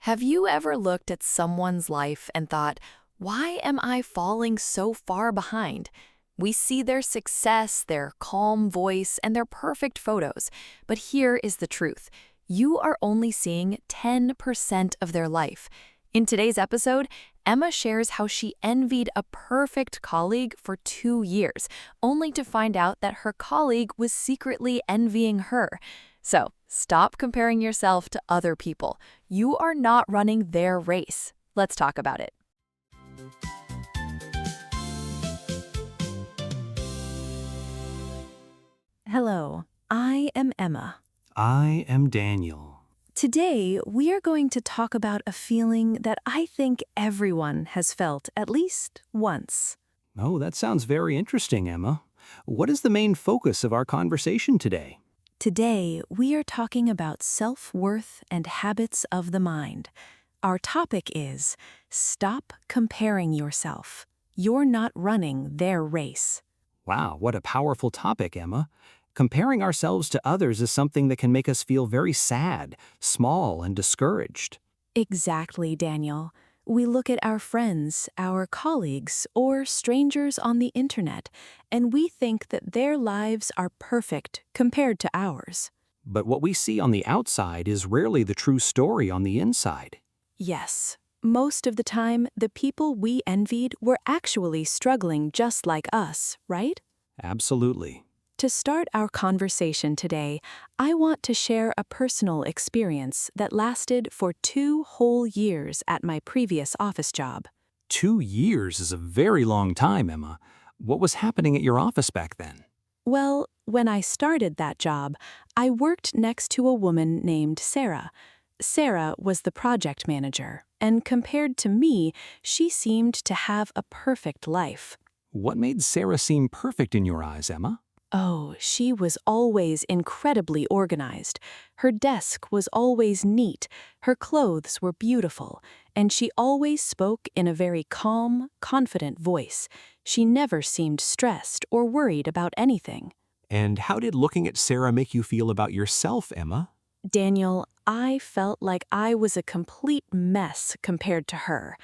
Have you ever looked at someone's life and thought, why am I falling so far behind? We see their success, their calm voice, and their perfect photos. But here is the truth. You are only seeing 10% of their life. In today's episode, Emma shares how she envied a perfect colleague for 2 years, only to find out that her colleague was secretly envying her. So, stop comparing yourself to other people. You are not running their race. Let's talk about it. Hello, I am Emma. I am Daniel. Today, we are going to talk about a feeling that I think everyone has felt at least once. Oh, that sounds very interesting, Emma. What is the main focus of our conversation today? Today, we are talking about self-worth and habits of the mind. Our topic is, stop comparing yourself. You're not running their race. Wow, what a powerful topic, Emma. Comparing ourselves to others is something that can make us feel very sad, small, and discouraged. Exactly, Daniel. We look at our friends, our colleagues, or strangers on the internet, and we think that their lives are perfect compared to ours. But what we see on the outside is rarely the true story on the inside. Yes, most of the time, the people we envied were actually struggling just like us, right? Absolutely. To start our conversation today, I want to share a personal experience that lasted for 2 whole years at my previous office job. 2 years is a very long time, Emma. What was happening at your office back then? Well, when I started that job, I worked next to a woman named Sarah. Sarah was the project manager, and compared to me, she seemed to have a perfect life. What made Sarah seem perfect in your eyes, Emma? Oh, she was always incredibly organized. Her desk was always neat, her clothes were beautiful, and she always spoke in a very calm, confident voice. She never seemed stressed or worried about anything. And how did looking at Sarah make you feel about yourself, Emma? Daniel, I felt like I was a complete mess compared to her.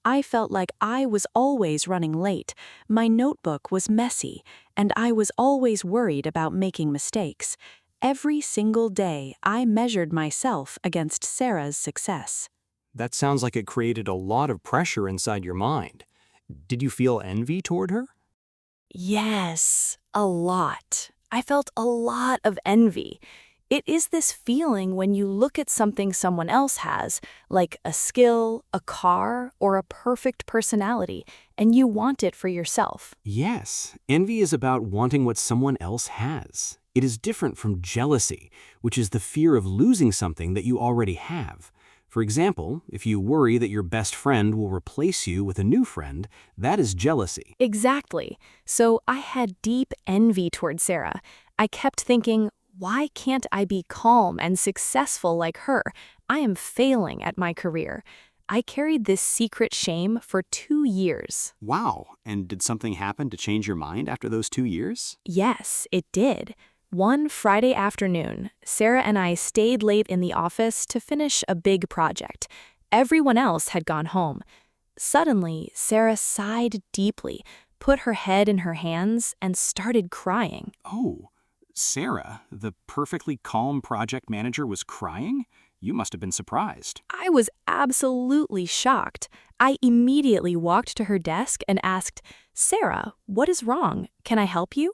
I felt like I was always running late, my notebook was messy, and I was always worried about making mistakes. Every single day, I measured myself against Sarah's success. That sounds like it created a lot of pressure inside your mind. Did you feel envy toward her? Yes, a lot. I felt a lot of envy. It is this feeling when you look at something someone else has, like a skill, a car, or a perfect personality, and you want it for yourself. Yes, envy is about wanting what someone else has. It is different from jealousy, which is the fear of losing something that you already have. For example, if you worry that your best friend will replace you with a new friend, that is jealousy. Exactly. So I had deep envy toward Sarah. I kept thinking, why can't I be calm and successful like her? I am failing at my career. I carried this secret shame for 2 years. Wow, and did something happen to change your mind after those 2 years? Yes, it did. One Friday afternoon, Sarah and I stayed late in the office to finish a big project. Everyone else had gone home. Suddenly, Sarah sighed deeply, put her head in her hands, and started crying. Oh, Sarah, the perfectly calm project manager, was crying? You must have been surprised. I was absolutely shocked. I immediately walked to her desk and asked, "Sarah, what is wrong? Can I help you?"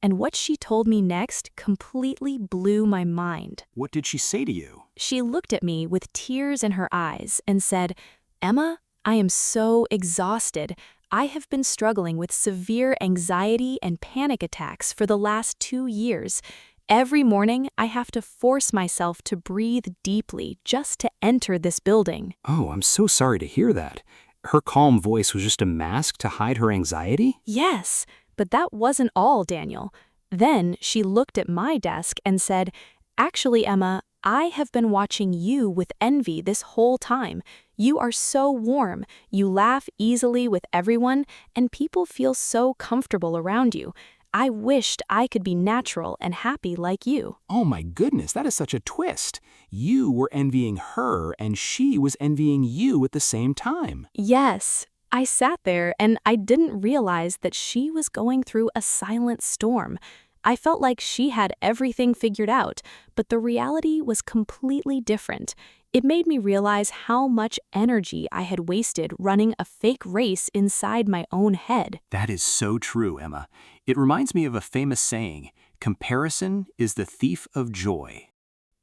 And what she told me next completely blew my mind. What did she say to you? She looked at me with tears in her eyes and said, "Emma, I am so exhausted. I have been struggling with severe anxiety and panic attacks for the last 2 years. Every morning, I have to force myself to breathe deeply just to enter this building." Oh, I'm so sorry to hear that. Her calm voice was just a mask to hide her anxiety? Yes, but that wasn't all, Daniel. Then she looked at my desk and said, "Actually, Emma, I have been watching you with envy this whole time. You are so warm, you laugh easily with everyone, and people feel so comfortable around you. I wished I could be natural and happy like you. Oh my goodness, that is such a twist. You were envying her and she was envying you at the same time. Yes, I sat there and I didn't realize that she was going through a silent storm. I felt like she had everything figured out, but the reality was completely different. It made me realize how much energy I had wasted running a fake race inside my own head. That is so true, Emma. It reminds me of a famous saying, comparison is the thief of joy.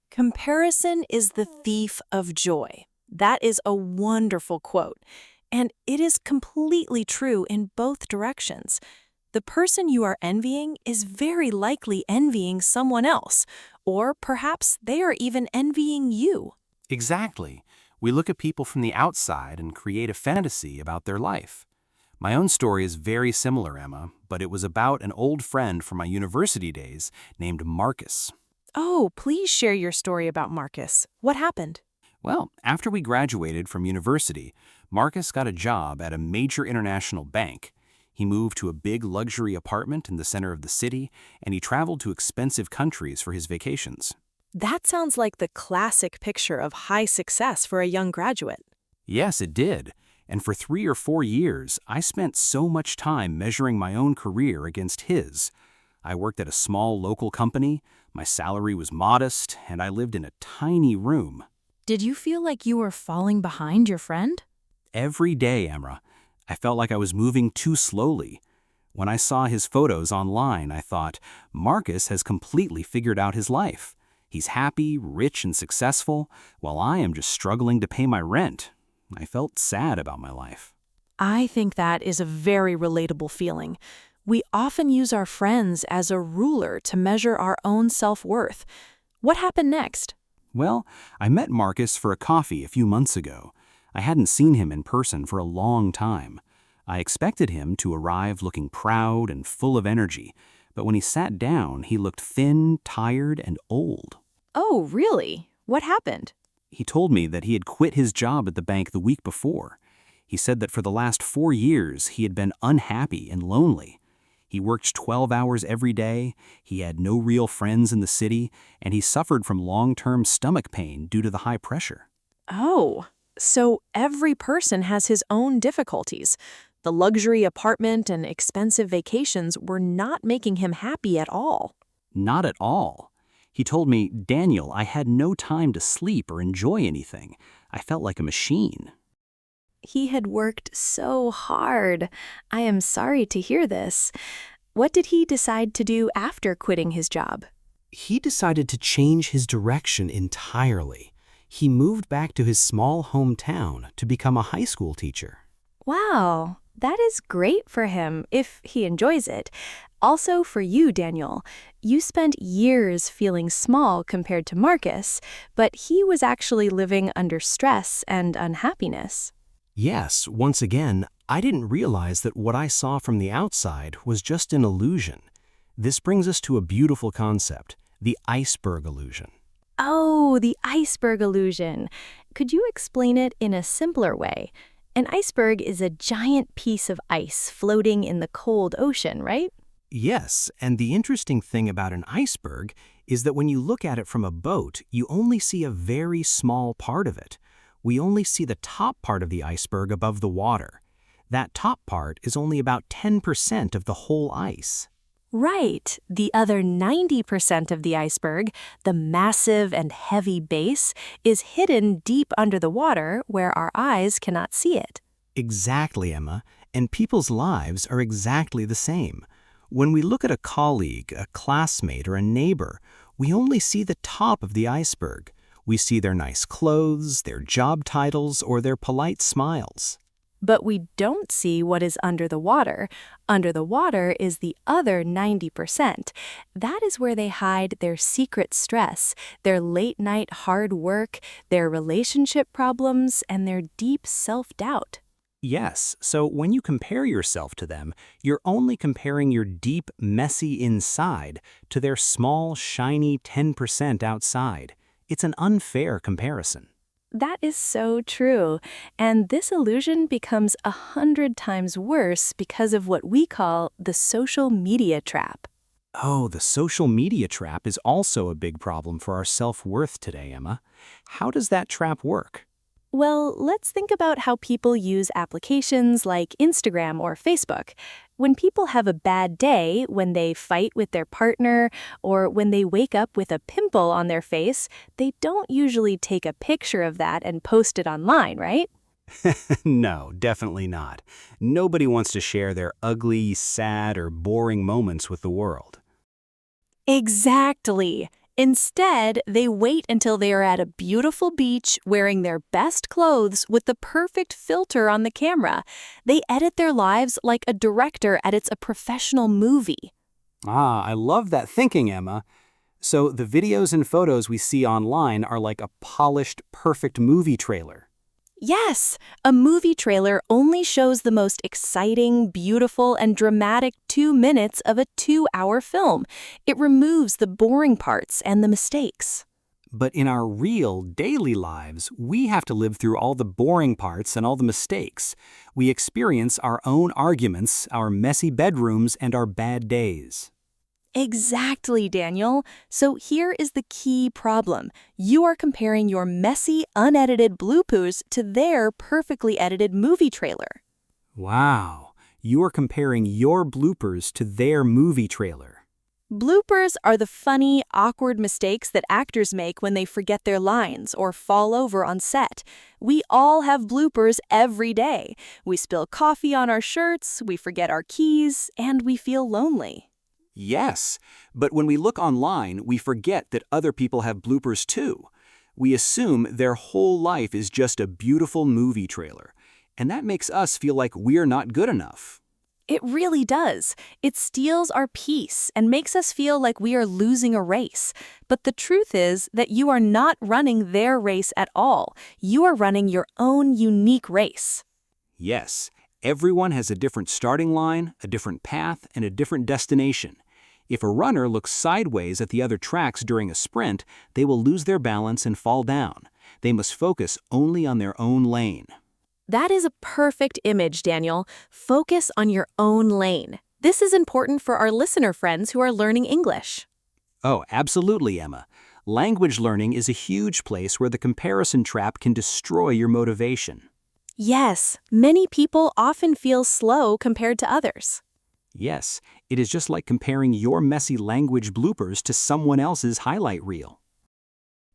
Comparison is the thief of joy. That is a wonderful quote, and it is completely true in both directions. The person you are envying is very likely envying someone else, or perhaps they are even envying you. Exactly. We look at people from the outside and create a fantasy about their life. My own story is very similar, Emma, but it was about an old friend from my university days named Marcus. Oh, please share your story about Marcus. What happened? Well, after we graduated from university, Marcus got a job at a major international bank. He moved to a big luxury apartment in the center of the city, and he traveled to expensive countries for his vacations. That sounds like the classic picture of high success for a young graduate. Yes, it did. And for 3 or 4 years, I spent so much time measuring my own career against his. I worked at a small local company, my salary was modest, and I lived in a tiny room. Did you feel like you were falling behind your friend? Every day, Emra, I felt like I was moving too slowly. When I saw his photos online, I thought, Marcus has completely figured out his life. He's happy, rich, and successful, while I am just struggling to pay my rent. I felt sad about my life. I think that is a very relatable feeling. We often use our friends as a ruler to measure our own self-worth. What happened next? Well, I met Marcus for a coffee a few months ago. I hadn't seen him in person for a long time. I expected him to arrive looking proud and full of energy, but when he sat down, he looked thin, tired, and old. Oh, really? What happened? He told me that he had quit his job at the bank the week before. He said that for the last 4 years, he had been unhappy and lonely. He worked 12 hours every day, he had no real friends in the city, and he suffered from long-term stomach pain due to the high pressure. Oh, so every person has his own difficulties. The luxury apartment and expensive vacations were not making him happy at all. Not at all. He told me, Daniel, I had no time to sleep or enjoy anything. I felt like a machine. He had worked so hard. I am sorry to hear this. What did he decide to do after quitting his job? He decided to change his direction entirely. He moved back to his small hometown to become a high school teacher. Wow, that is great for him if he enjoys it. Also for you, Daniel, you spent years feeling small compared to Marcus, but he was actually living under stress and unhappiness. Yes, once again, I didn't realize that what I saw from the outside was just an illusion. This brings us to a beautiful concept, the iceberg illusion. Oh, the iceberg illusion. Could you explain it in a simpler way? An iceberg is a giant piece of ice floating in the cold ocean, right? Yes, and the interesting thing about an iceberg is that when you look at it from a boat, you only see a very small part of it. We only see the top part of the iceberg above the water. That top part is only about 10% of the whole ice. Right. The other 90% of the iceberg, the massive and heavy base, is hidden deep under the water where our eyes cannot see it. Exactly, Emma, and people's lives are exactly the same. When we look at a colleague, a classmate, or a neighbor, we only see the top of the iceberg. We see their nice clothes, their job titles, or their polite smiles. But we don't see what is under the water. Under the water is the other 90%. That is where they hide their secret stress, their late-night hard work, their relationship problems, and their deep self-doubt. Yes, so when you compare yourself to them, you're only comparing your deep, messy inside to their small, shiny 10% outside. It's an unfair comparison. That is so true. And this illusion becomes 100 times worse because of what we call the social media trap. Oh, the social media trap is also a big problem for our self-worth today, Emma. How does that trap work? Well, let's think about how people use applications like Instagram or Facebook. When people have a bad day, when they fight with their partner, or when they wake up with a pimple on their face, they don't usually take a picture of that and post it online, right? No, definitely not. Nobody wants to share their ugly, sad, or boring moments with the world. Exactly. Instead, they wait until they are at a beautiful beach wearing their best clothes with the perfect filter on the camera. They edit their lives like a director edits a professional movie. Ah, I love that thinking, Emma. So the videos and photos we see online are like a polished, perfect movie trailer. Yes, a movie trailer only shows the most exciting, beautiful, and dramatic 2 minutes of a 2-hour film. It removes the boring parts and the mistakes. But in our real, daily lives, we have to live through all the boring parts and all the mistakes. We experience our own arguments, our messy bedrooms, and our bad days. Exactly, Daniel. So here is the key problem. You are comparing your messy, unedited bloopers to their perfectly edited movie trailer. Wow, you are comparing your bloopers to their movie trailer. Bloopers are the funny, awkward mistakes that actors make when they forget their lines or fall over on set. We all have bloopers every day. We spill coffee on our shirts, we forget our keys, and we feel lonely. Yes, but when we look online, we forget that other people have bloopers too. We assume their whole life is just a beautiful movie trailer, and that makes us feel like we're not good enough. It really does. It steals our peace and makes us feel like we are losing a race. But the truth is that you are not running their race at all. You are running your own unique race. Yes, everyone has a different starting line, a different path, and a different destination. If a runner looks sideways at the other tracks during a sprint, they will lose their balance and fall down. They must focus only on their own lane. That is a perfect image, Daniel. Focus on your own lane. This is important for our listener friends who are learning English. Oh, absolutely, Emma. Language learning is a huge place where the comparison trap can destroy your motivation. Yes, many people often feel slow compared to others. Yes, it is just like comparing your messy language bloopers to someone else's highlight reel.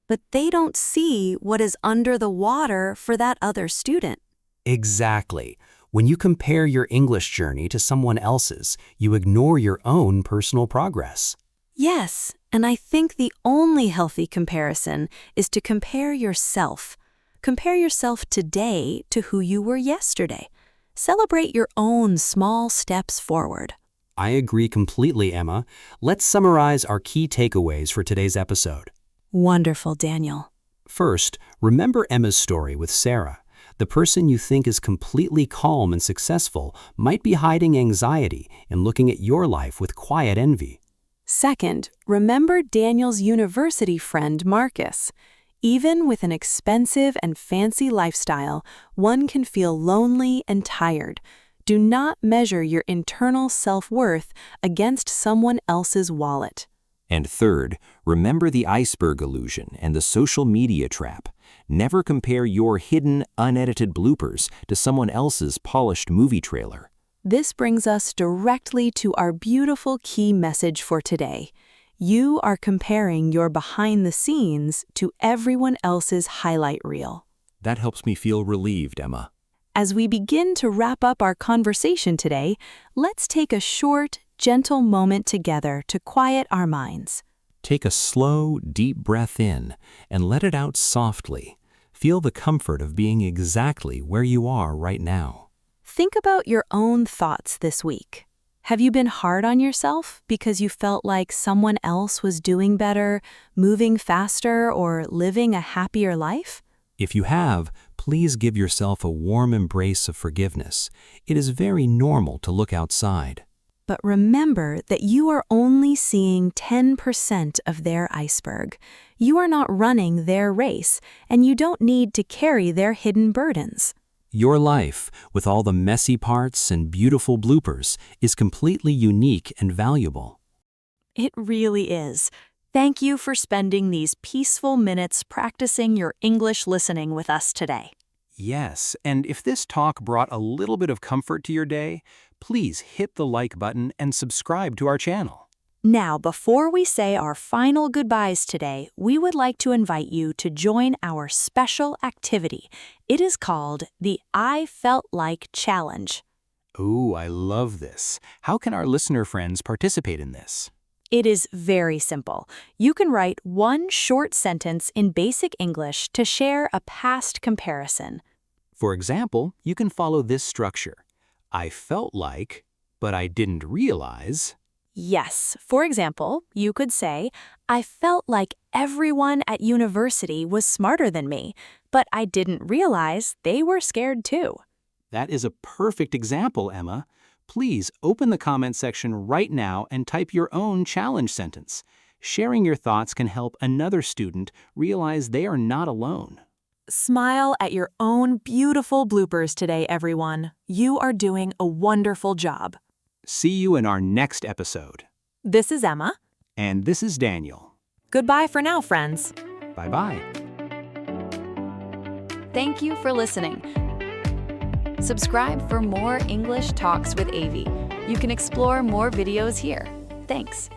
But they don't see what is under the water for that other student. Exactly. When you compare your English journey to someone else's, you ignore your own personal progress. Yes, and I think the only healthy comparison is to compare yourself. Compare yourself today to who you were yesterday. Celebrate your own small steps forward. I agree completely, Emma. Let's summarize our key takeaways for today's episode. Wonderful, Daniel. First, remember Emma's story with Sarah. The person you think is completely calm and successful might be hiding anxiety and looking at your life with quiet envy. Second, remember Daniel's university friend Marcus. Even with an expensive and fancy lifestyle, one can feel lonely and tired. Do not measure your internal self-worth against someone else's wallet. And third, remember the iceberg illusion and the social media trap. Never compare your hidden, unedited bloopers to someone else's polished movie trailer. This brings us directly to our beautiful key message for today. You are comparing your behind the scenes to everyone else's highlight reel. That helps me feel relieved, Emma. As we begin to wrap up our conversation today, let's take a short, gentle moment together to quiet our minds. Take a slow, deep breath in and let it out softly. Feel the comfort of being exactly where you are right now. Think about your own thoughts this week. Have you been hard on yourself because you felt like someone else was doing better, moving faster, or living a happier life? If you have, please give yourself a warm embrace of forgiveness. It is very normal to look outside. But remember that you are only seeing 10% of their iceberg. You are not running their race, and you don't need to carry their hidden burdens. Your life, with all the messy parts and beautiful bloopers, is completely unique and valuable. It really is. Thank you for spending these peaceful minutes practicing your English listening with us today. Yes, and if this talk brought a little bit of comfort to your day, please hit the like button and subscribe to our channel. Now, before we say our final goodbyes today, we would like to invite you to join our special activity. It is called the I Felt Like Challenge. Ooh, I love this. How can our listener friends participate in this? It is very simple. You can write one short sentence in basic English to share a past comparison. For example, you can follow this structure. I felt like, but I didn't realize. Yes, for example, you could say, I felt like everyone at university was smarter than me, but I didn't realize they were scared too. That is a perfect example, Emma. Please open the comment section right now and type your own challenge sentence. Sharing your thoughts can help another student realize they are not alone. Smile at your own beautiful bloopers today, everyone. You are doing a wonderful job. See you in our next episode. This is Emma. And this is Daniel. Goodbye for now, friends. Bye-bye. Thank you for listening. Subscribe for more English Talks with Avie. You can explore more videos here. Thanks.